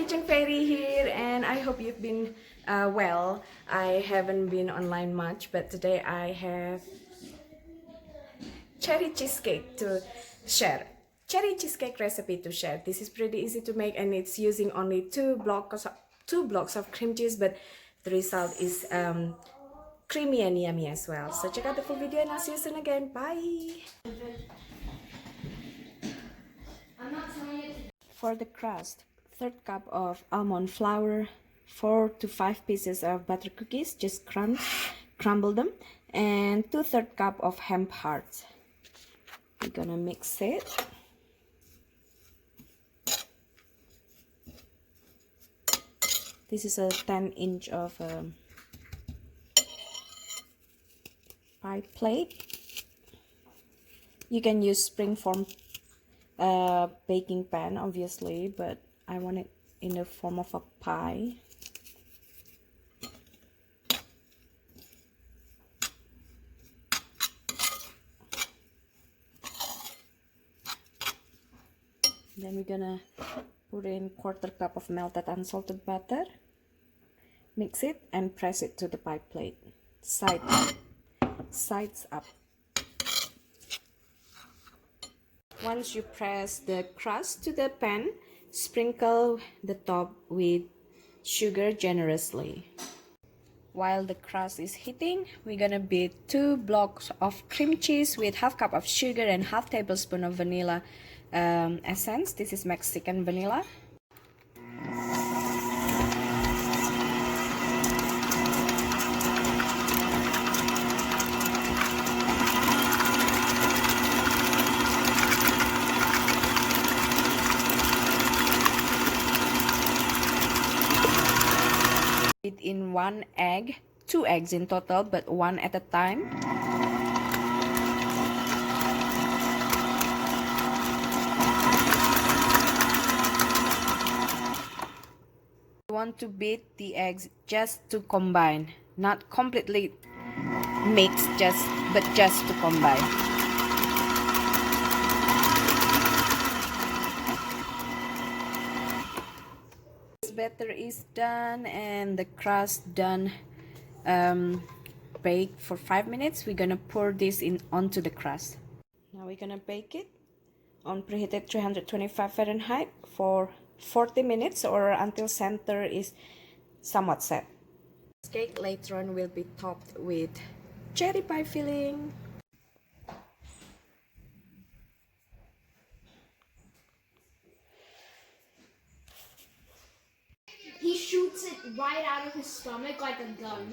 Kitchen Fairy here, and I hope you've been well. I haven't been online much, but today I have cherry cheesecake to share. Cherry cheesecake recipe to share. This is pretty easy to make, and it's using only two blocks of cream cheese, but the result is creamy and yummy as well. So check out the full video, and I'll see you soon again. Bye. For the crust, 1/3 cup of almond flour, 4 to 5 pieces of butter cookies, just crumble them, and 2/3 cup of hemp hearts. We're gonna mix it. This is a 10-inch of pie plate. You can use springform baking pan, obviously, but I want it in the form of a pie. Then we're gonna put in 1/4 cup of melted unsalted butter, mix it and press it to the pie plate, sides up. Once you press the crust to the pan, sprinkle the top with sugar generously. While the crust is heating, we're gonna beat 2 blocks of cream cheese with 1/2 cup of sugar and 1/2 tablespoon of vanilla essence. This is Mexican vanilla. Beat in 1 egg, 2 eggs in total, but 1 at a time. You want to beat the eggs just to combine, not completely mix, but just to combine. Batter is done and the crust done baked for 5 minutes. We're gonna pour this in onto the crust. Now we're gonna bake it on preheated 325 Fahrenheit for 40 minutes or until center is somewhat set. This cake later on will be topped with cherry pie filling. He shoots it right out of his stomach like a gun.